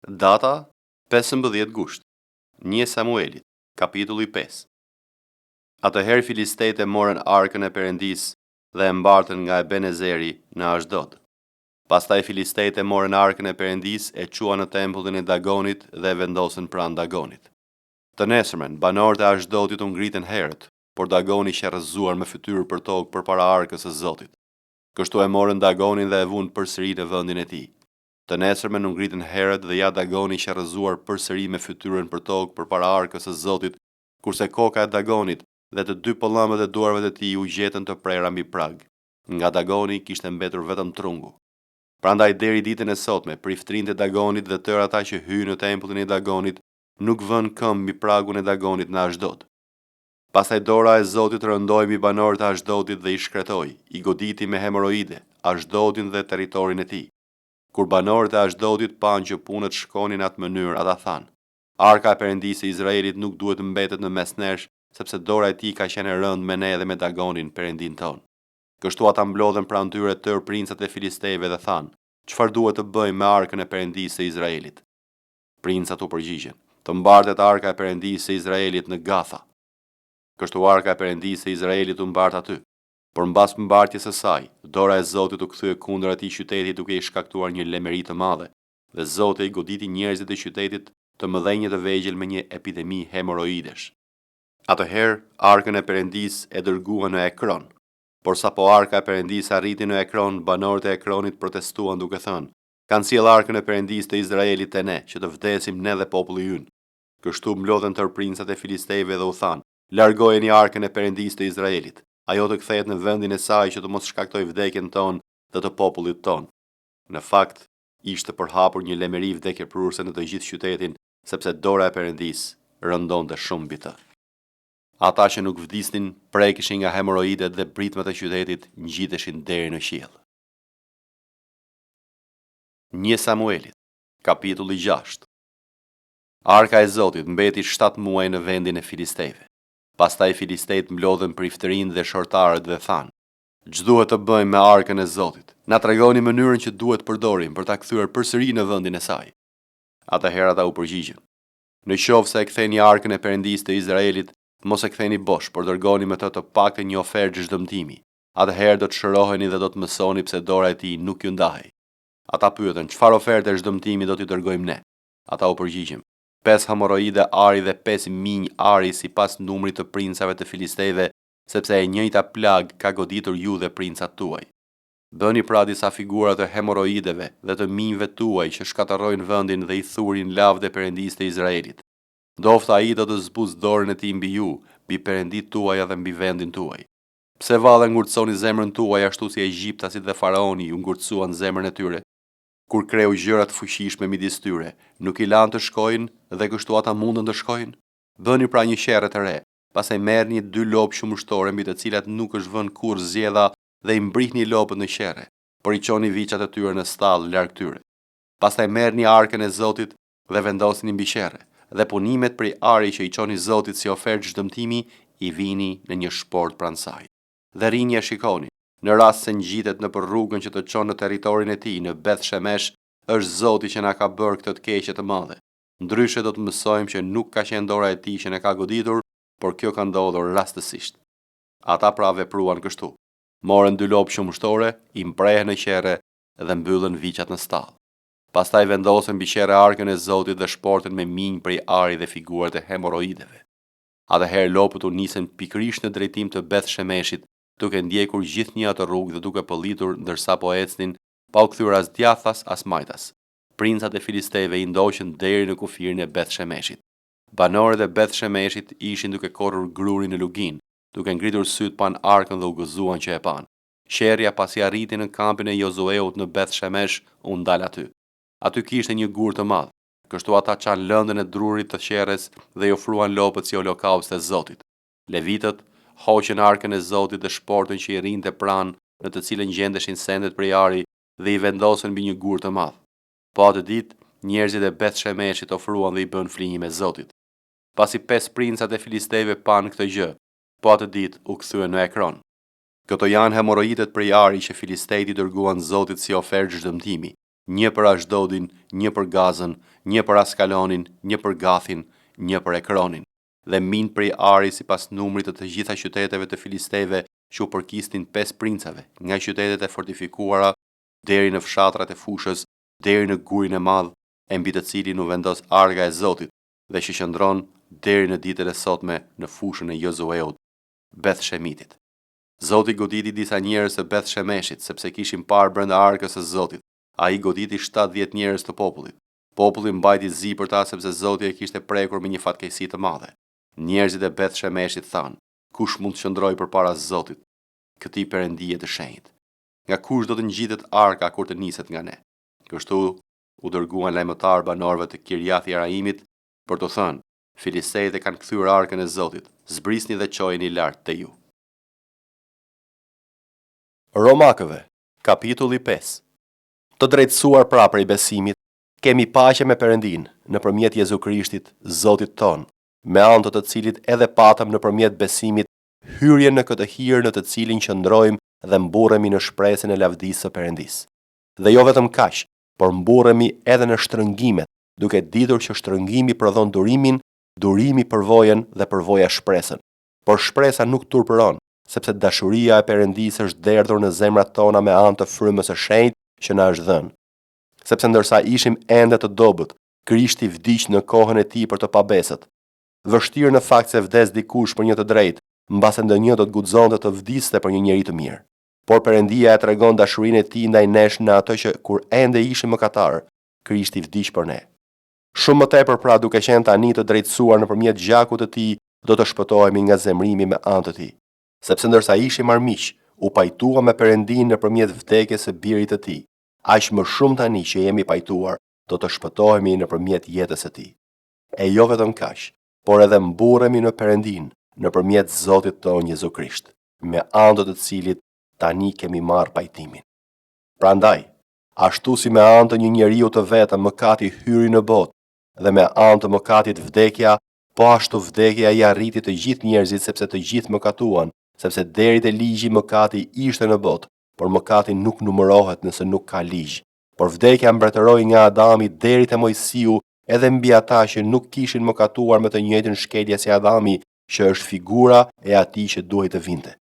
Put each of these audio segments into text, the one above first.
Data 15 gusht. 1 Samuelit, kapitulli 5. Atëherë filistejtë e morën arkën e Perëndis dhe e mbartën nga Ebenezeri në Ashdod. Pastaj filistejtë e morën arkën e Perëndis e quan në tempullin e Dagonit dhe e vendosën pranë Dagonit. Të nesërmen, banorët e Ashdodit u ngritën herët, por Dagoni ishte rrëzuar me fytyrë për tokë përpara arkës së Zotit. Kështu e morën Dagonin dhe e vunë përsëri në vendin e tij. Të nesërmen u ngritën herët dhe ja Dagoni ishte rrëzuar përsëri me fytyrën për tokë përpara arkës së Zotit, kurse koka e Dagonit dhe të dy pëllëmët e duarve të tij u gjetën të prera mbi prag. Nga Dagoni kishte mbetur vetëm trungu. Prandaj deri ditën e sotme, priftrinë e Dagonit dhe tërë ata që hyjnë në tempullin e Dagonit nuk vënë këmbë mbi pragun e Dagonit në Ashdod. Pastaj dora e Zotit rëndoi mbi banorët e Ashdodit dhe i shkretoi, i goditi me hemoroide Ashdodin dhe territorin e tij. Kur banorët e Ashdodit panë që punët shkonin atë mënyrë, ata thanë: Arka e Perëndisë së Izraelit nuk duhet mbetet në mes nesh, sepse dora e tij ka qenë e rëndë me ne dhe me Dagonin, Perëndin ton. Kështu ata mblodhen pranë tyre tërë princat e filistejve dhe thanë: Çfarë duhet të bëjmë me arkën e Perëndisë së Izraelit? Princat u përgjigjen: Të mbartet arka e Perëndisë së Izraelit në Gatha. Kështu arka e Perëndisë së Izraelit u mbart aty. Por mbas mbartjes së saj, dora e Zotit u kthye kundër atij qyteti duke i shkaktuar një lemëri të madhe, dhe Zoti i goditi njerëzit e qytetit të mëdhenj të vegjël me një epidemi hemoroidesh. Atëherë arkën e Perëndisë e dërguan në Ekron. Por sapo arka e Perëndisë arriti në Ekron, banorët e Ekronit protestuan duke thënë: Kanë sjell arkën e Perëndisë të Izraelit te ne, që të vdesim ne dhe populli ynë. Kështu mblodhen tërë princat e filistejve dhe u thanë: Largojeni arkën e Perëndisë të Izraelit. Ajo të kthehet në vendin e saj që të mos shkaktoj vdekjen tonë dhe të popullit tonë. Në fakt, ishte përhapur një lemëri vdekjeprurse në të gjithë qytetin, sepse dora e Perëndisë rëndonte shumë mbi të. Ata që nuk vdisnin prekeshin nga hemoroidet dhe britmat e qytetit ngjiteshin deri në qiell. 1 Samuelit, kapitulli 6. Arka e Zotit mbeti 7 muaj në vendin e filistejve. Pastaj filistejt mblodhen priftërinë dhe shortarët dhe thanë: Ç'duhet të bëjmë me arkën e Zotit? Na tregoni mënyrën që duhet përdorim për ta kthyer përsëri në vendin e saj. Atëherë ata u përgjigjen: Në qoftë se e ktheni arkën e Perëndisë të Izraelit, mos e ktheni bosh, por dërgoni me të paktën një ofertë çdëmtimi. Atëherë do të shëroheni dhe do të mësoni pse dora e tij nuk ju ndahej. Ata pyetën: Çfarë oferte çdëmtimi do t'i dërgojmë ne? Ata u përgjigjen: 5 hemoroide ari dhe 5 minj ari sipas numrit të princave të filistejve, sepse e njëjta plag ka goditur ju dhe princat tuaj. Bëni pra disa figura të hemoroideve dhe të minjve tuaj që shkatërrojnë vendin dhe i thurin lavdë e Perëndisë të Izraelit. Ndoftë ai do të zbuz dorën e tij mbi ju, mbi perëndit tuaj dhe mbi vendin tuaj. Pse vallë ngurtësoni zemrën tuaj ashtu si egjiptasit dhe faraoni u ngurtësuan zemrën e tyre? Kur kreu gjëra të fuqishme midis tyre, nuk i lanë të shkojnë dhe kështu ata mundën të shkojnë? Bëni pra një qerrë të re, pastaj merrni 2 lopë shumështore mbi të cilat nuk është vënë kurrë zgjedha dhe i mbrihni lopët në qerrë, por i çoni viçat e tyre në stall larg tyre. Pastaj merrni arkën e Zotit dhe vendosni mbi qerrë, dhe punimet prej ari që i çoni Zotit si ofertë çdëmtimi i vini në një shport pranë saj. Dhe rinja shikoni, në rast se ngjitet nëpër rrugën që të çon në territorin e tij në Beth Shemesh, është Zoti që na ka bërë këtë të keqe të madhe. Ndryshe do të mësojmë që nuk ka qenë dora e tij që ne ka goditur, por kjo ka ndodhur rastësisht. Ata pra vepruan kështu. Morën 2 lopë shumështore, i mprehën në qerrë dhe mbyllën viçat në stall. Pastaj vendosën mbi qerrë arkën e Zotit dhe shportën me minj prej ari dhe figurat e hemoroideve. Atëherë lopët u nisën pikërisht në drejtim të Beth Shemeshit, duke ndjekur gjithnjë atë rrugë dhe duke pëllitur ndërsa po ecnin, pa u kthyer as djathtas as majtas. Princat e filistejve i ndoqën deri në kufirin e Beth Shemeshit. Banorët e Beth Shemeshit ishin duke korrur grurin në lugin, duke ngritur syt pan arkën dhe u gëzuan që e pan. Sherrja pasi arriti në kampin e Jozueut në Beth Shemesh u ndal aty. Aty kishte një gur të madh. Kështu ata çan lëndën e drurit të qerrës dhe i ofruan lopët si holokaust te Zoti. Levitët hoqën arkën e Zotit dhe shportën që i rrinte pranë, në të cilën gjendeshin sendet prej ari, dhe i vendosën mbi një gur të madh. Po atë ditë, njerëzit e Beth Shemeshit ofruan dhe i bën flinjim me Zotit. Pasi 5 princat e filistejve panë këtë gjë, po atë ditë u kthyen në Ekron. Këto janë hemoroidet prej ari që filistejt i dërguan Zotit si ofertë çdëmtimi, një për Ashdodin, një për Gazën, një për Askalonin, një për Gathin, një për Ekronin, dhe min prej Ari sipas numrit të gjitha qyteteve të filisteve që u përkisnin 5 princave, nga qytetet e fortifikuara deri në fshatrat e fushës, deri në gurin e madh, e mbi të cilin u vendos arka e Zotit, dhe që qëndron deri në ditën e sotme në fushën e Jozueut, Beth Shemitit. Zoti goditi disa njerëz të Beth Shemeshit, sepse kishin parë brenda arkës së Zotit. Ai goditi 70 njerëz të popullit. Populli mbajti zi për ta sepse Zoti e kishte prekur me një fatkeqësi të madhe. Njerëzit e Beth Shemeshit thanë: "Kush mund të qëndrojë përpara Zotit, këtij perëndije të shenjtë? Nga kush do të ngjitet arka kur të niset nga ne?" Kështu u dërguan lajmëtar banorëve të Kirjath Jeraimit për të thënë: "Filistejtë kanë kthyer arkën e Zotit, zbrisni dhe çojeni lart te ju." Romakëve, kapitulli 5. Të drejtësuar pra prej besimit, kemi paqe me Perëndin nëpërmjet Jezu Krishtit, Zotit ton, me anë të cilit edhe patëm nëpërmjet besimit hyrjen në këtë hir në të cilin qëndrojmë dhe mburremi në shpresën e lavdisë së Perëndisë. Dhe jo vetëm kaq, por mburremi edhe në shtrëngimet, duke ditur që shtrëngimi prodhon durimin, durimi përvojën dhe përvoja shpresën. Por shpresa nuk turpëron, sepse dashuria e Perëndisë është derdhur në zemrat tona me anë të frymës së shenjtë që na është dhënë. Sepse ndërsa ishim ende të dobët, Krishti vdiq në kohën e tij për të pabesët. Vështirë në fakt se vdes dikush për një të drejtë, mbase ndonjë do të guxonte të vdiste për një njeri të mirë. Por Perëndia e tregon dashurinë e tij ndaj nesh në ato që kur ende ishim mëkatar, Krishti vdiq për ne. Shumë më tepër pra, duke qenë tani të drejtësuar nëpërmjet gjakut të tij, do të shpëtohemi nga zemrimi me anë të tij. Sepse ndërsa ishim armiq, u pajtua me Perëndin nëpërmjet vdekjes së birit të tij. Aq më shumë tani që jemi pajtuar, do të shpëtohemi nëpërmjet jetës së tij. E jo vetëm kaq, por edhe mburremi në Perëndin nëpërmjet Zotit ton Jezu Krisht, me anë të cilit tani kemi marrë pajtimin. Prandaj, ashtu si me anë të një njeriu të vetëm mëkati hyri në botë, dhe me anë të mëkatit vdekja, po ashtu vdekja i arriti të gjithë njerëzit sepse të gjithë mëkatuan, sepse deri te ligji mëkati ishte në botë, por mëkati nuk numërohet nëse nuk ka ligj. Por vdekja mbretëroi nga Adami deri te Mojsiu, edhe mbi ata që nuk kishin mëkatuar me të njëjtën shkelje si Adami, që është figura e atij që duhej të vinte.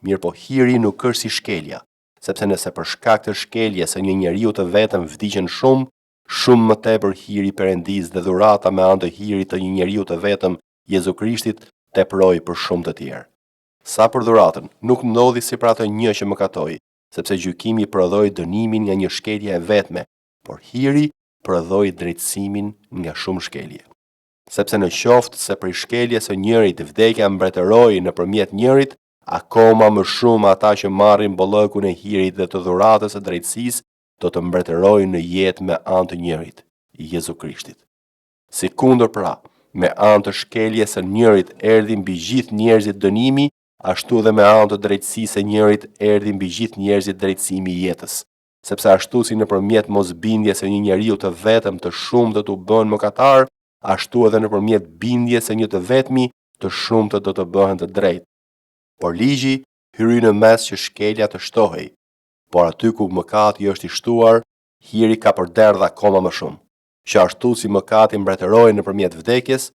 Mirë po hiri nuk është si shkelja, sepse nëse për shkak të shkeljes së një njeriu të vetëm vdiqën shumë, shumë më tepër hiri i Perëndisë dhe dhurata me anë të hirit të një njeriu të vetëm, Jezu Krishtit, teproi për shumë të tjerë. Sa për dhuratën, nuk ndodhi si për atë një që mëkatoi, sepse gjykimi prodhoi dënimin nga një shkelje e vetme, por hiri prodhoi drejtësimin nga shumë shkelje. Sepse në qoftë se prej shkeljes së njërit vdekja mbretëroi nëpërmjet njërit, akoma më shumë ata që marrin bollëkun e hirit dhe të dhuratës së drejtësisë do të mbretërojnë në jetë me anë të njërit, Jezu Krishtit. Sikundër pra, me anë të shkeljes së njërit erdhi mbi gjithë njerëzit dënimi, ashtu dhe me anë të drejtësisë së njërit erdhi mbi gjithë njerëzit drejtësimi i jetës. Sepse ashtu si nëpërmjet mosbindjes së një njeriu të vetëm të shumtë do të bëhen mëkatar, ashtu edhe nëpërmjet bindjes së një të vetmi të shumtë do të bëhen të drejtë. Por ligji hyri në mes që shkelja të shtohej, por aty ku mëkati është i shtuar, hiri ka përderdhur akoma më shumë. Që ashtu si mëkati mbretëroi nëpërmjet vdekjes,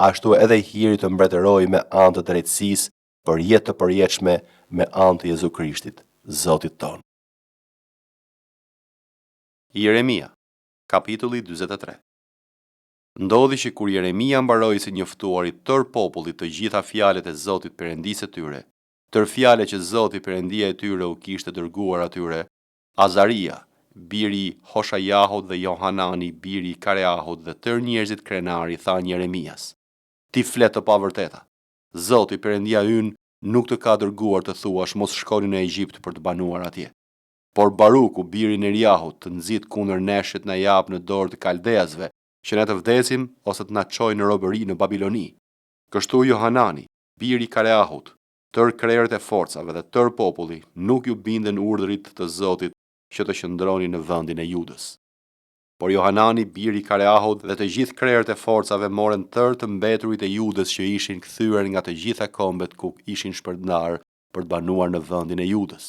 ashtu edhe hiri të mbretëroi me anë të drejtësisë për jetë të përjetshme me anë të Jezu Krishtit, Zotit ton. Jeremia, kapitulli 43. Ndodhi që kur Jeremia mbaroi si njoftuari tër popullit të gjitha fjalët e Zotit Perëndisë tyre, tër fjalët që Zoti Perëndia e tyre u kishte dërguar atyre, Azaria, biri i Hoshajahut dhe Johanani, biri i Kareahut dhe tër njerëzit krenari thanë Jeremias: "Ti flet të pavërteta. Zoti Perëndia ynë nuk të ka dërguar të thuash mos shkoni në Egjipt për të banuar atje. Por Baruku, biri i Neriahut, të nxit kundër neshit na jap në dorë të kaldeasve, që ne të vdesim ose të na çojë në robëri në Babiloni." Kështu Johanani, biri i Kareahut, tër krerët e forcave dhe tër populli nuk ju bindën urdhrit të Zotit që të qëndroni në vendin e Judës. Por Johanani, biri i Kareahut dhe të gjithë krerët e forcave morën tër të mbeturit e Judës që ishin kthyer nga të gjitha kombet ku ishin shpërndar për të banuar në vendin e Judës.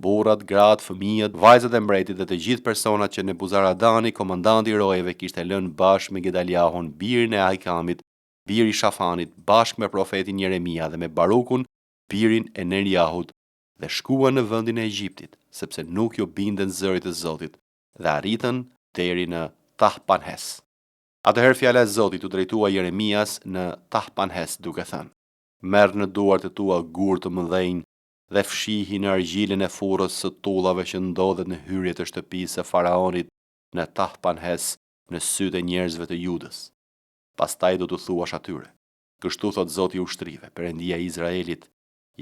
burrat, gratë, fëmijët, vajzat e mbretit dhe të gjithë personat që Nebuzaradani, komandanti i rojeve, kishte lënë bashkë me Gedaliahun, birin e Ahikamit, biri i Shafanit, bashkë me profetin Jeremia dhe me Barukun, birin e Neriahut, dhe shkuan në vendin e Egjiptit, sepse nuk ju binden zërit të Zotit, dhe arritën deri në Tahpanhes. Atëherë fjala e Zotit u drejtua Jeremias në Tahpanhes duke thënë: Merr në duart e tua gur të mëdhenj dhe fshihi në argjilën e furrës së tullave që ndodhet në hyrje të shtëpisë së faraonit në Tahpanhes në sytë e njerëzve të Judës. Pastaj do t'u thuash atyre: Kështu thot Zoti i ushtrive, Perëndia e Izraelit: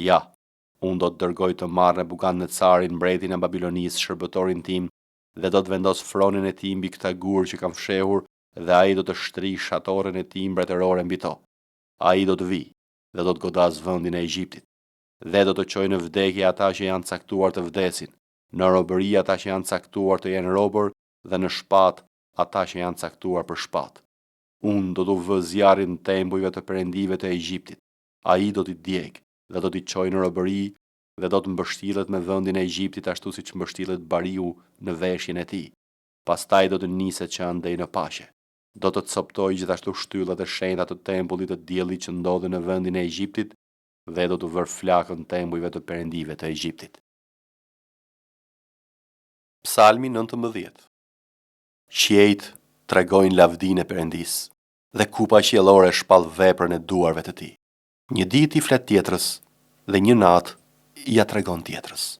Ja, unë do të dërgoj të marrë Nebukadnecarin, mbretin e Babilonisë, shërbëtorin tim, dhe do të vendos fronin e tij mbi këta gur që kam fshehur, dhe ai do të shtrish shatoren e tij mbretërore mbi to. Ai do të vijë dhe do të godas vendin e Egjiptit, dhe do të çojë në vdekje ata që janë caktuar të vdesin, në robëri ata që janë caktuar të jenë robër, dhe në shpatë ata që janë caktuar për shpatë. Unë do t'u vë zjarrin tembujve të perëndive të Egjiptit. Ai do t'i djegë dhe do t'i çojë në robëri dhe do të mbështillet me vendin e Egjiptit ashtu siç mbështillet bariu në veshjen e tij. Pastaj do të niset që andej në paqe. Do të coptojë gjithashtu shtyllat e shenjta të tempullit të diellit që ndodhen në vendin e Egjiptit dhe do të vër flakën tembujve të perëndive të Egjiptit. Psalmi 19. Qiejt tregojnë lavdinë e Perëndisë dhe kupa qiellore shpall veprën e duarve të tij. Një ditë i flet tjetrës dhe një natë ja tregon tjetrës.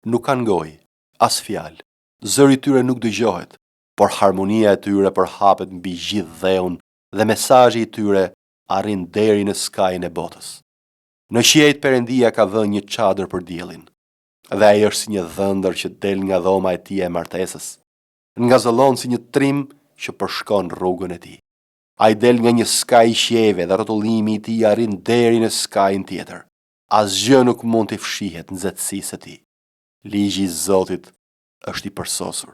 Nuk kanë gojë, as fjalë, zëri i tyre nuk dëgjohet, por harmonia e tyre përhapet mbi gjithë dheun dhe mesazhi i tyre arrin deri në skajin e botës. Në qiejt Perëndia ka vënë një çadër për diellin, dhe ai është si një dhëndër që del nga dhoma e tij e martesës, ngazëllon si një trim që përshkon rrugën e tij. Ai del nga një skaj i qiejve dhe rrotullimi i tij arrin deri në skajin tjetër. Asgjë nuk mund të fshihet nxehtësisë së tij. Ligji i Zotit është i përsosur.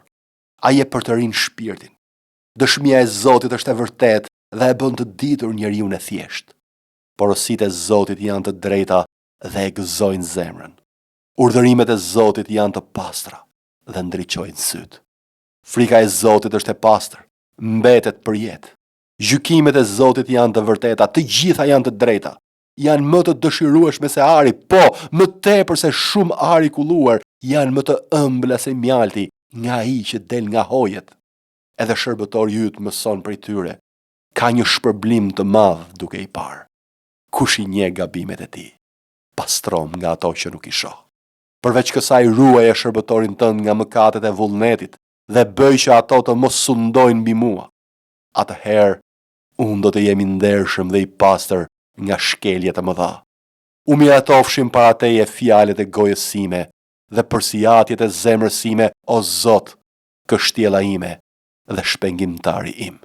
Ai e përtërin shpirtin. Dëshmia e Zotit është e vërtetë dhe e bën të ditur njeriu e thjesht. Porositë e Zotit janë të drejta dhe e gëzojnë zemrën. Urdhërimet e Zotit janë të pastra dhe ndriçojnë syt. Frika e Zotit është e pastër, mbetet për jetë. Gjykimet e Zotit janë të vërteta, të gjitha janë të drejta. Janë më të dëshirueshme se ari, po, më tepër se shumë ari kulluar, janë më të ëmbla se mjalti nga ai që del nga hojet. Edhe shërbëtori yt mëson prej tyre. Ka një shpërblim të madh duke i parë. Kush i njeh gabimet e tij, pastrom nga ato që nuk i shoh. Përveç kësaj ruaje shërbëtorin tënd nga mëkatet e vullnetit dhe bëj që ato të mos sundojnë mbi mua. Atëherë, unë do të jemi ndershëm dhe i pastër nga shkeljet e mëdha. U miratofshin para teje fjalët e gojës sime dhe përsijatjet e zemrës sime, o Zot, kështjella ime dhe shpengimtari im.